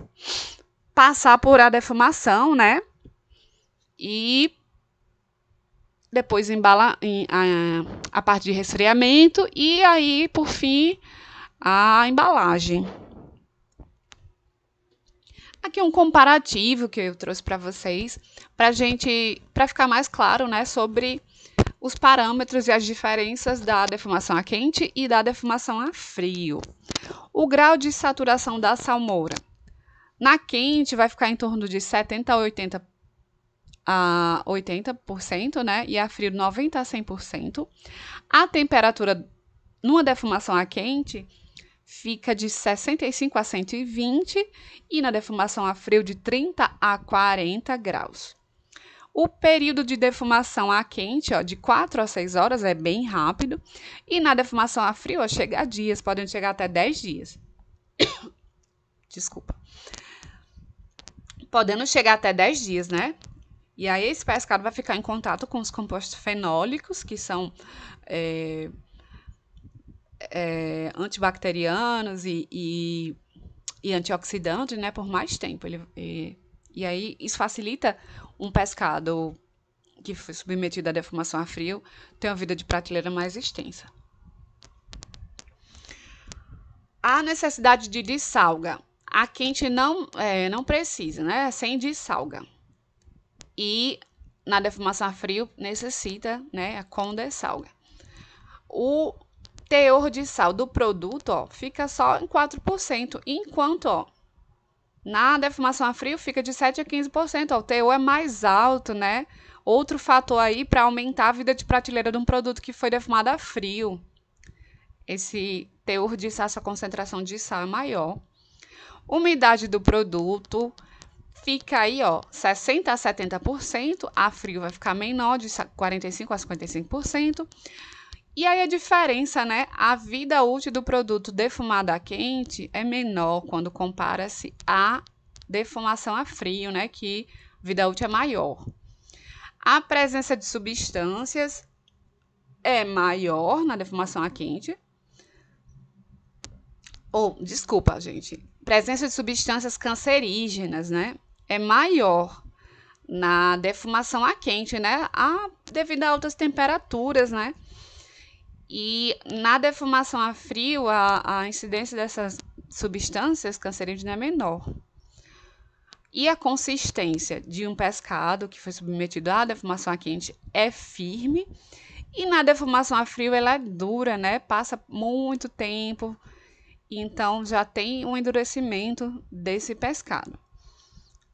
passar por a defumação, né? E depois embala a parte de resfriamento e aí, por fim, a embalagem. Aqui um comparativo que eu trouxe para vocês, para ficar mais claro, né, sobre os parâmetros e as diferenças da defumação a quente e da defumação a frio. O grau de saturação da salmoura. Na quente vai ficar em torno de 70 a 80%, né? E a frio 90 a 100%. A temperatura numa defumação a quente fica de 65 a 120 e na defumação a frio de 30 a 40 graus. O período de defumação a quente, de 4 a 6 horas, é bem rápido. E na defumação a frio, chega a dias, podem chegar até 10 dias. Desculpa. Podendo chegar até 10 dias, né? E aí esse pescado vai ficar em contato com os compostos fenólicos, que são antibacterianos e antioxidantes, né, por mais tempo. E aí isso facilita um pescado que foi submetido à defumação a frio ter uma vida de prateleira mais extensa. A necessidade de dessalga. A quente não precisa, né? Sem dessalga. E na defumação a frio necessita, né, com dessalga. O teor de sal do produto, fica só em 4%, enquanto, na defumação a frio fica de 7 a 15%, o teor é mais alto, né? Outro fator aí para aumentar a vida de prateleira de um produto que foi defumado a frio. Esse teor de sal, essa concentração de sal é maior. Umidade do produto fica aí, 60 a 70%, a frio vai ficar menor, de 45 a 55%. E aí a diferença, né? A vida útil do produto defumado a quente é menor quando compara-se à defumação a frio, né? Que a vida útil é maior. A presença de substâncias é maior na defumação a quente. Desculpa, gente. Presença de substâncias cancerígenas, né? É maior na defumação a quente, né? Devido a altas temperaturas, né? E na defumação a frio, a incidência dessas substâncias cancerígenas é menor. E a consistência de um pescado que foi submetido à defumação a quente é firme. E na defumação a frio ela é dura, né? Passa muito tempo. Então já tem um endurecimento desse pescado.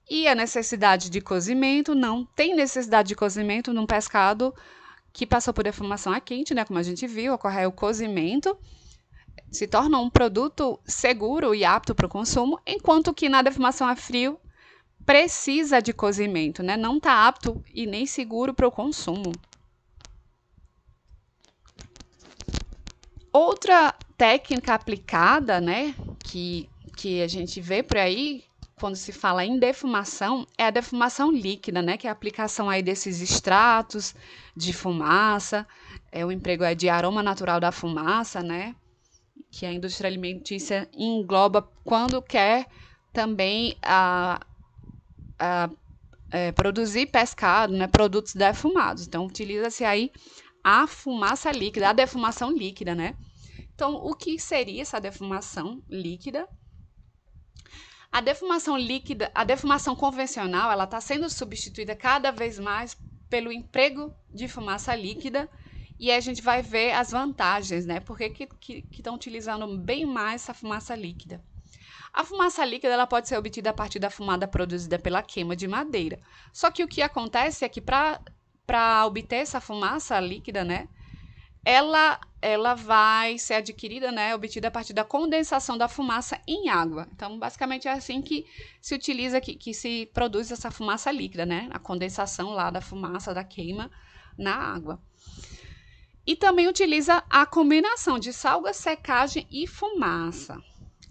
E a necessidade de cozimento, não tem necessidade de cozimento num pescado que passou por defumação a quente, né? Como a gente viu, ocorre o cozimento, se torna um produto seguro e apto para o consumo, enquanto que na defumação a frio precisa de cozimento, né? Não está apto e nem seguro para o consumo. Outra técnica aplicada, né, que a gente vê por aí, quando se fala em defumação, é a defumação líquida, né, que é a aplicação aí desses extratos de fumaça, o emprego de aroma natural da fumaça, né, que a indústria alimentícia engloba quando quer também produzir pescado, né, produtos defumados. Então, utiliza-se aí a fumaça líquida, a defumação líquida, né? Então, o que seria essa defumação líquida? A defumação líquida, a defumação convencional, ela está sendo substituída cada vez mais pelo emprego de fumaça líquida, e aí a gente vai ver as vantagens, né? Por que estão utilizando bem mais essa fumaça líquida? A fumaça líquida ela pode ser obtida a partir da fumada produzida pela queima de madeira. Só que o que acontece é que para obter essa fumaça líquida, né, ela vai ser adquirida, né, obtida a partir da condensação da fumaça em água. Então, basicamente é assim que se utiliza, que se produz essa fumaça líquida, né, a condensação lá da fumaça da queima na água. E também utiliza a combinação de salga, secagem e fumaça.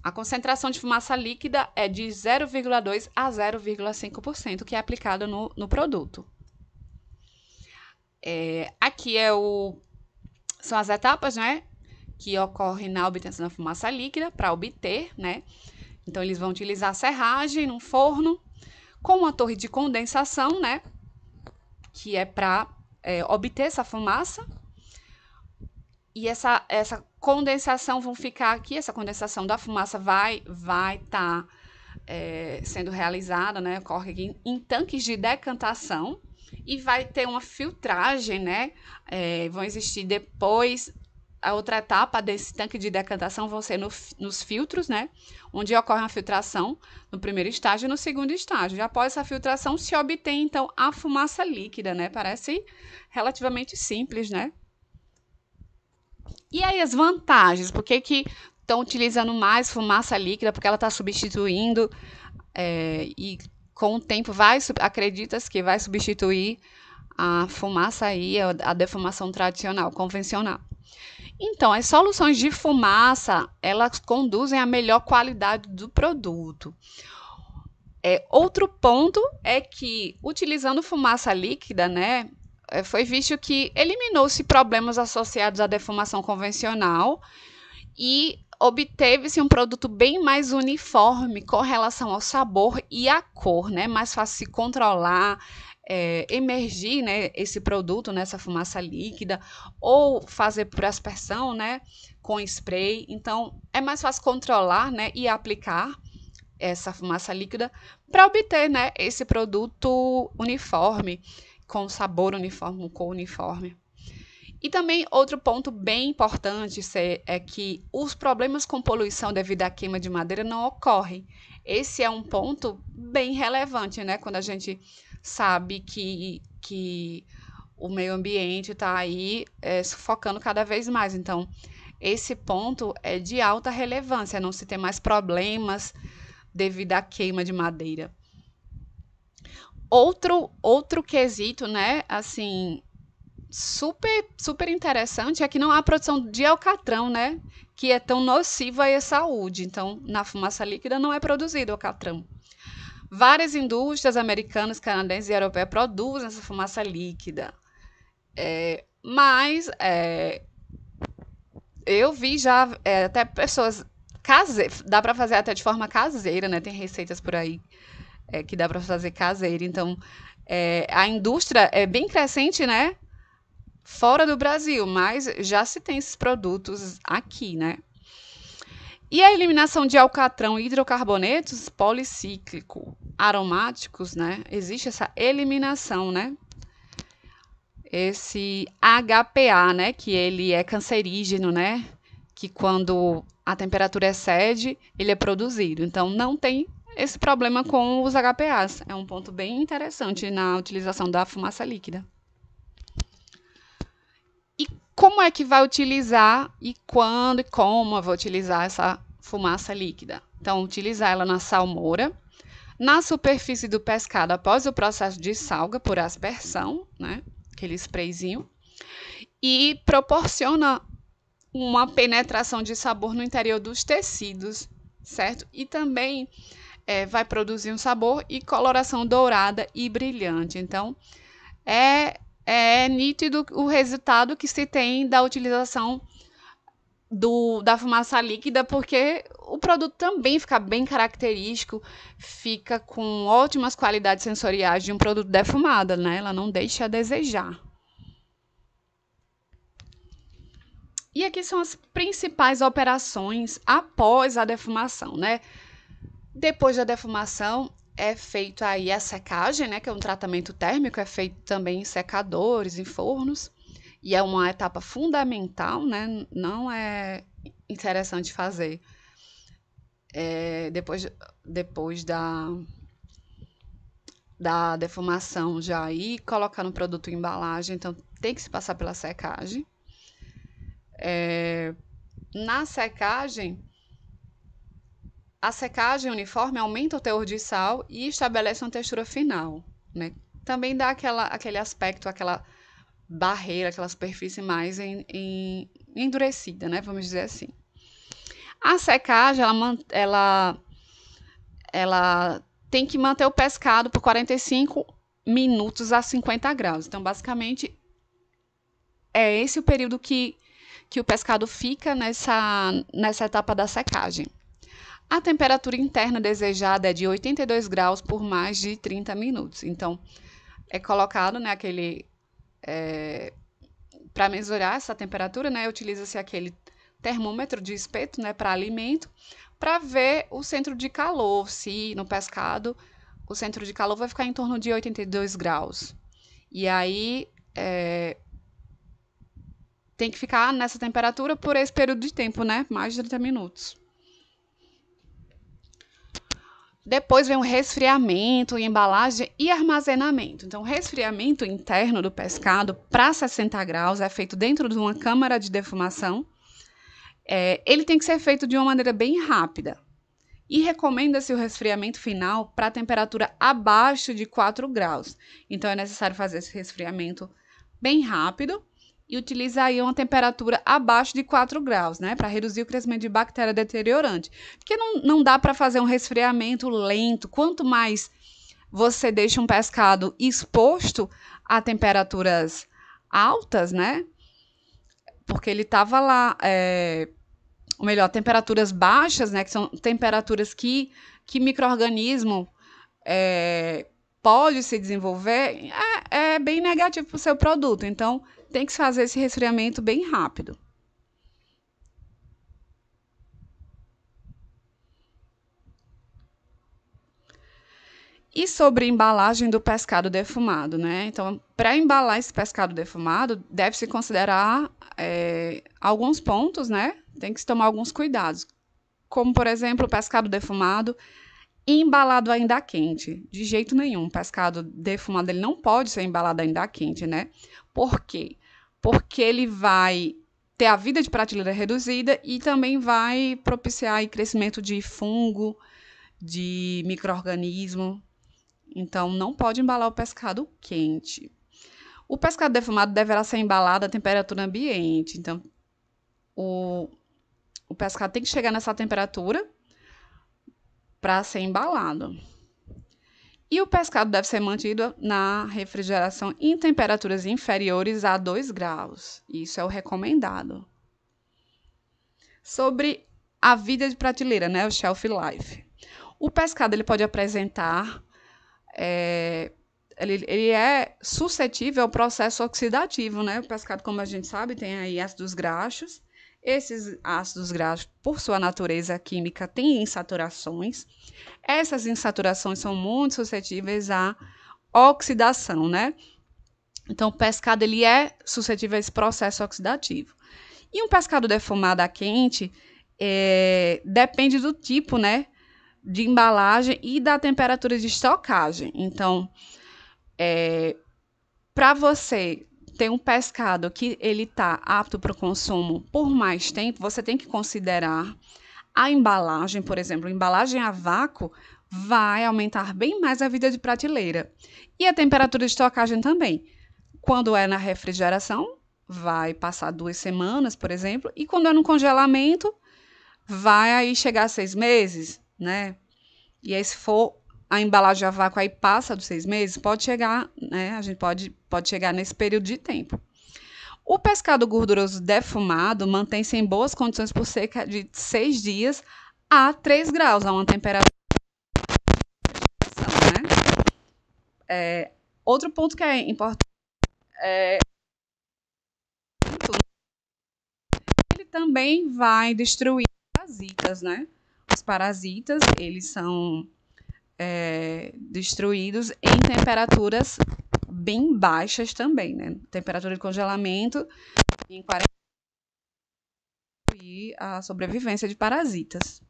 A concentração de fumaça líquida é de 0,2 a 0,5%, que é aplicada no produto. Aqui são as etapas, né, que ocorrem na obtenção da fumaça líquida para obter, né? Então, eles vão utilizar a serragem num forno com uma torre de condensação, né, que é para obter essa fumaça. E essa condensação vão ficar aqui, essa condensação da fumaça vai estar sendo realizada, né? Ocorre aqui em tanques de decantação e vai ter uma filtragem, né? Vão existir depois, a outra etapa desse tanque de decantação vão ser nos filtros, né? Onde ocorre uma filtração no primeiro estágio e no segundo estágio. E após essa filtração se obtém, então, a fumaça líquida, né? Parece relativamente simples, né? E aí as vantagens, por que estão utilizando mais fumaça líquida? Porque ela está substituindo e com o tempo acredita-se que vai substituir a fumaça aí, a defumação tradicional, convencional. Então, as soluções de fumaça, elas conduzem à melhor qualidade do produto. Outro ponto é que, utilizando fumaça líquida, né, foi visto que eliminou-se problemas associados à defumação convencional e obteve-se um produto bem mais uniforme com relação ao sabor e à cor, né? Mais fácil se controlar, emergir, né, esse produto nessa fumaça líquida ou fazer por aspersão, né, com spray. Então, é mais fácil controlar, né, e aplicar essa fumaça líquida para obter, né, esse produto uniforme, com sabor uniforme, com cor uniforme. E também outro ponto bem importante é que os problemas com poluição devido à queima de madeira não ocorrem. Esse é um ponto bem relevante, né? Quando a gente sabe que o meio ambiente está aí sufocando cada vez mais. Então, esse ponto é de alta relevância, não se ter mais problemas devido à queima de madeira. Outro quesito, né, assim, super interessante é que não há produção de alcatrão, né, que é tão nociva à saúde. Então, na fumaça líquida não é produzido alcatrão. Várias indústrias americanas, canadenses e europeias produzem essa fumaça líquida. Mas eu vi já até pessoas caseiras, dá para fazer até de forma caseira, né, tem receitas por aí que dá para fazer caseiro. Então, a indústria é bem crescente, né? Fora do Brasil, mas já se tem esses produtos aqui, né? E a eliminação de alcatrão e hidrocarbonetos policíclico aromáticos, né? Existe essa eliminação, né? Esse HPA, né? Que ele é cancerígeno, né? Que quando a temperatura excede, ele é produzido. Então, não tem esse problema com os HPAs. É um ponto bem interessante na utilização da fumaça líquida. E como é que vai utilizar e quando e como eu vou utilizar essa fumaça líquida? Então, utilizar ela na salmoura, na superfície do pescado após o processo de salga por aspersão, né? Aquele sprayzinho, e proporciona uma penetração de sabor no interior dos tecidos, certo? E também vai produzir um sabor e coloração dourada e brilhante. Então, é nítido o resultado que se tem da utilização da fumaça líquida, porque o produto também fica bem característico, fica com ótimas qualidades sensoriais de um produto defumado, né? Ela não deixa a desejar. E aqui são as principais operações após a defumação, né? Depois da defumação, é feito aí a secagem, né, que é um tratamento térmico, é feito também em secadores, em fornos, e é uma etapa fundamental, né, não é interessante fazer depois da defumação já ir colocar no produto em embalagem, então tem que se passar pela secagem. Na secagem, a secagem uniforme aumenta o teor de sal e estabelece uma textura final, né? Também dá aquele aspecto, aquela barreira, aquela superfície mais endurecida, né? Vamos dizer assim. A secagem, ela tem que manter o pescado por 45 minutos a 50 graus. Então, basicamente, é esse o período que o pescado fica nessa etapa da secagem. A temperatura interna desejada é de 82 graus por mais de 30 minutos. Então, é colocado, né, para mesurar essa temperatura, né, utiliza-se aquele termômetro de espeto, né, para alimento, para ver o centro de calor, se no pescado o centro de calor vai ficar em torno de 82 graus. E aí tem que ficar nessa temperatura por esse período de tempo, né, mais de 30 minutos. Depois vem o resfriamento, embalagem e armazenamento. Então, o resfriamento interno do pescado para 60 graus é feito dentro de uma câmara de defumação. Ele tem que ser feito de uma maneira bem rápida. E recomenda-se o resfriamento final para temperatura abaixo de 4 graus. Então, é necessário fazer esse resfriamento bem rápido e utilizar aí uma temperatura abaixo de 4 graus, né? Para reduzir o crescimento de bactéria deteriorante. Porque não dá para fazer um resfriamento lento. Quanto mais você deixa um pescado exposto a temperaturas altas, né? Porque ele estava lá, ou melhor, temperaturas baixas, né? Que são temperaturas que micro-organismo pode se desenvolver, é bem negativo para o seu produto. Então, tem que fazer esse resfriamento bem rápido. E sobre a embalagem do pescado defumado, né? Então, para embalar esse pescado defumado, deve-se considerar alguns pontos, né? Tem que se tomar alguns cuidados. Como, por exemplo, o pescado defumado embalado ainda quente. De jeito nenhum. O pescado defumado ele não pode ser embalado ainda quente, né? Por quê? Porque ele vai ter a vida de prateleira reduzida e também vai propiciar o crescimento de fungo, de micro-organismo. Então, não pode embalar o pescado quente. O pescado defumado deverá ser embalado a temperatura ambiente. Então, o pescado tem que chegar nessa temperatura para ser embalado. E o pescado deve ser mantido na refrigeração em temperaturas inferiores a 2 graus. Isso é o recomendado. Sobre a vida de prateleira, né, o shelf life. O pescado ele pode apresentar ele é suscetível ao processo oxidativo, né? O pescado, como a gente sabe, tem aí ácidos graxos. Esses ácidos graxos, por sua natureza química, têm insaturações. Essas insaturações são muito suscetíveis à oxidação, né? Então, o pescado ele é suscetível a esse processo oxidativo. E um pescado defumado a quente depende do tipo, né, de embalagem e da temperatura de estocagem. Então, para você ter um pescado que ele está apto para o consumo por mais tempo, você tem que considerar a embalagem, por exemplo, a embalagem a vácuo vai aumentar bem mais a vida de prateleira. E a temperatura de estocagem também. Quando é na refrigeração, vai passar 2 semanas, por exemplo, e quando é no congelamento, vai aí chegar a 6 meses, né? E aí, se for a embalagem a vácuo aí passa dos 6 meses, pode chegar, né? A gente pode chegar nesse período de tempo. O pescado gorduroso defumado mantém-se em boas condições por cerca de 6 dias a 3 graus, a uma temperatura, né? Outro ponto que é importante ele também vai destruir parasitas, né? Os parasitas, eles são destruídos em temperaturas bem baixas também, né? Temperatura de congelamento em 40 e a sobrevivência de parasitas.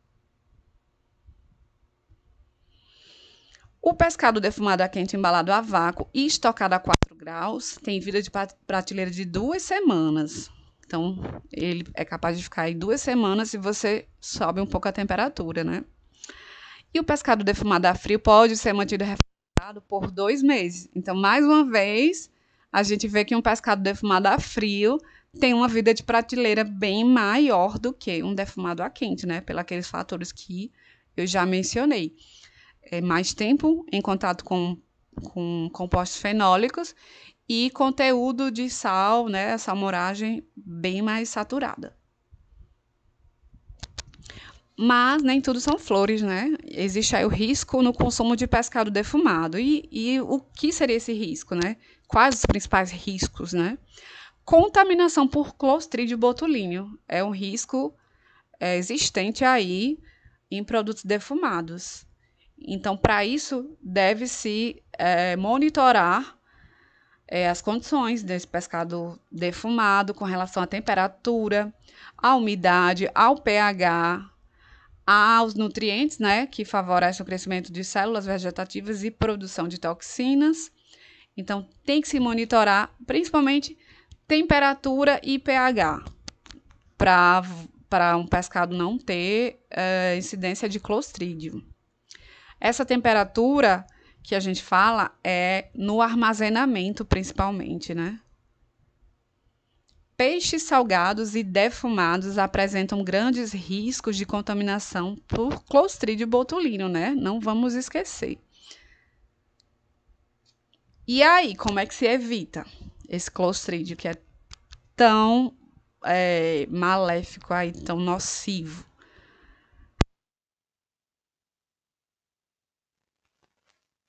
O pescado defumado a quente embalado a vácuo e estocado a 4 graus tem vida de prateleira de 2 semanas. Então, ele é capaz de ficar aí 2 semanas se você sobe um pouco a temperatura, né? E o pescado defumado a frio pode ser mantido refrigerado por 2 meses. Então, mais uma vez, a gente vê que um pescado defumado a frio tem uma vida de prateleira bem maior do que um defumado a quente, né? Pelos aqueles fatores que eu já mencionei. Mais tempo em contato com compostos fenólicos e conteúdo de sal, né? Salmouragem bem mais saturada. Mas nem tudo são flores, né? Existe aí o risco no consumo de pescado defumado. E o que seria esse risco, né? Quais os principais riscos, né? Contaminação por Clostridium botulinum é um risco existente aí em produtos defumados. Então, para isso, deve-se monitorar as condições desse pescado defumado com relação à temperatura, à umidade, ao pH, aos nutrientes, né, que favorecem o crescimento de células vegetativas e produção de toxinas. Então, tem que se monitorar, principalmente, temperatura e pH, para um pescado não ter incidência de Clostridium. Essa temperatura que a gente fala é no armazenamento, principalmente, né? Peixes salgados e defumados apresentam grandes riscos de contaminação por Clostridium botulinum, né? Não vamos esquecer. E aí, como é que se evita esse Clostridium que é tão maléfico aí, tão nocivo?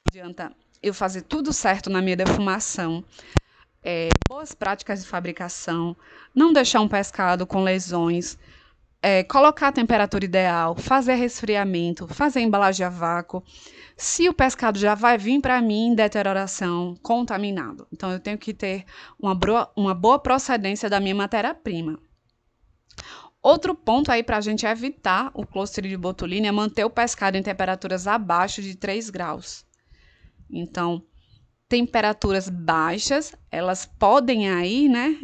Não adianta eu fazer tudo certo na minha defumação, boas práticas de fabricação, não deixar um pescado com lesões, colocar a temperatura ideal, fazer resfriamento, fazer embalagem a vácuo, se o pescado já vai vir para mim em deterioração, contaminado. Então, eu tenho que ter uma boa procedência da minha matéria-prima. Outro ponto aí para a gente evitar o Clostridium botulinum é manter o pescado em temperaturas abaixo de 3 graus. Então, temperaturas baixas, elas podem aí, né,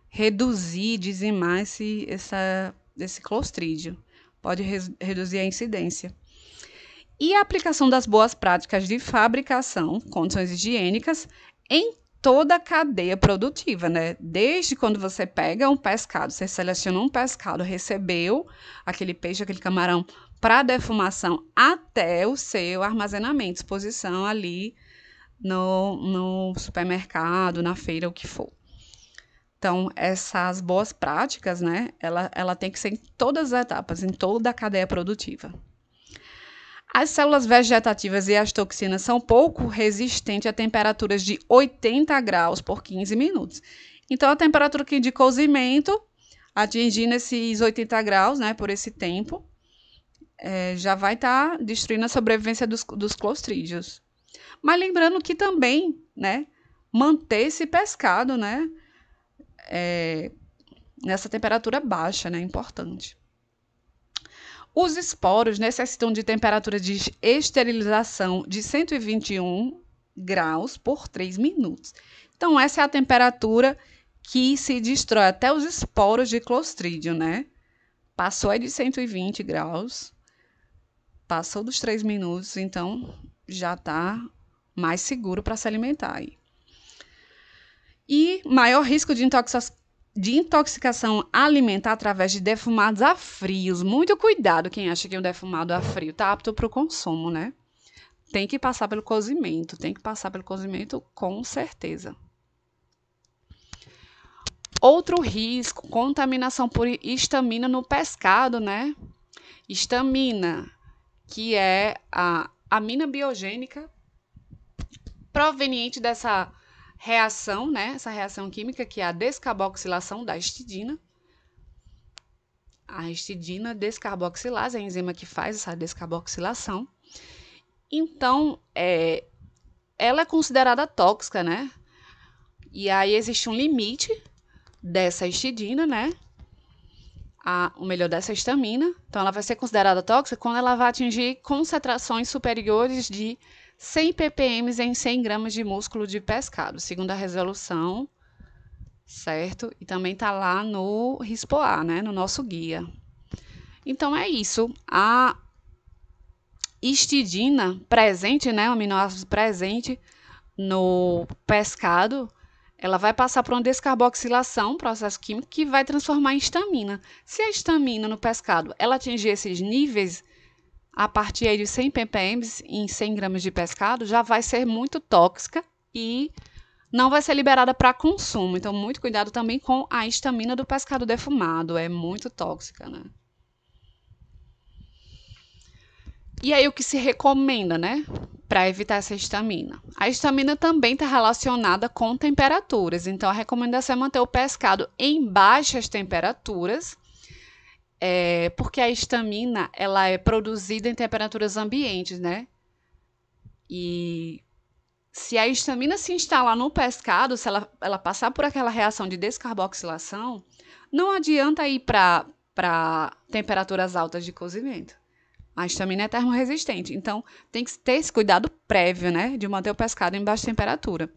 reduzir, dizimar esse Clostridium. Pode reduzir a incidência. E a aplicação das boas práticas de fabricação, condições higiênicas, em toda a cadeia produtiva, né? Desde quando você pega um pescado, você selecionou um pescado, recebeu aquele peixe, aquele camarão para defumação, até o seu armazenamento, exposição ali no supermercado, na feira, o que for. Então, essas boas práticas, né, ela tem que ser em todas as etapas, em toda a cadeia produtiva. As células vegetativas e as toxinas são pouco resistentes a temperaturas de 80 graus por 15 minutos. Então, a temperatura de cozimento, atingindo esses 80 graus, né, por esse tempo, já vai estar destruindo a sobrevivência dos clostrídeos. Mas lembrando que também, né, manter esse pescado, né, nessa temperatura baixa, né, é importante. Os esporos necessitam de temperatura de esterilização de 121 graus por 3 minutos. Então, essa é a temperatura que se destrói até os esporos de Clostridium, né? Passou aí de 120 graus, passou dos 3 minutos, então já está mais seguro para se alimentar aí. E maior risco de intoxicação alimentar através de defumados a frios. Muito cuidado quem acha que um defumado a frio está apto para o consumo, né? Tem que passar pelo cozimento, com certeza. Outro risco, contaminação por histamina no pescado, né? Histamina, que é a amina biogênica proveniente dessa reação, né? Essa reação química que é a descarboxilação da histidina. a histidina descarboxilase, a enzima que faz essa descarboxilação. Então, ela é considerada tóxica, né? E aí existe um limite dessa histidina, né? Ou melhor, dessa histamina. Então, ela vai ser considerada tóxica quando ela vai atingir concentrações superiores de 100 ppm em 100 gramas de músculo de pescado, segundo a resolução, certo? E também está lá no RISPOA, né? No nosso guia. Então, é isso. A histidina presente, né? O aminoácido presente no pescado, ela vai passar por uma descarboxilação, processo químico, que vai transformar em histamina. Se a histamina no pescado ela atingir esses níveis a partir aí de 100 ppm em 100 gramas de pescado, já vai ser muito tóxica e não vai ser liberada para consumo. Então, muito cuidado também com a histamina do pescado defumado. É muito tóxica, né? E aí, o que se recomenda, né? Para evitar essa histamina. A histamina também está relacionada com temperaturas. Então, a recomendação é manter o pescado em baixas temperaturas, porque a histamina ela é produzida em temperaturas ambientes, né? E se a histamina se instalar no pescado, se ela passar por aquela reação de descarboxilação, não adianta ir para temperaturas altas de cozimento. A histamina é termorresistente, então tem que ter esse cuidado prévio, né, de manter o pescado em baixa temperatura.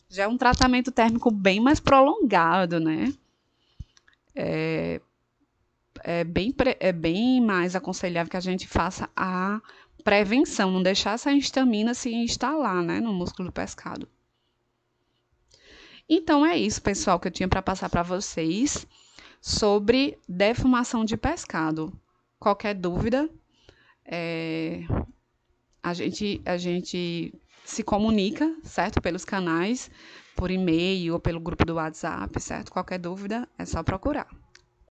Já é um tratamento térmico bem mais prolongado, né? É bem mais aconselhável que a gente faça a prevenção, não deixar essa histamina se instalar, né, no músculo do pescado. Então é isso, pessoal, que eu tinha para passar para vocês sobre defumação de pescado. Qualquer dúvida, a gente se comunica, certo? Pelos canais, por e-mail ou pelo grupo do WhatsApp, certo? Qualquer dúvida é só procurar.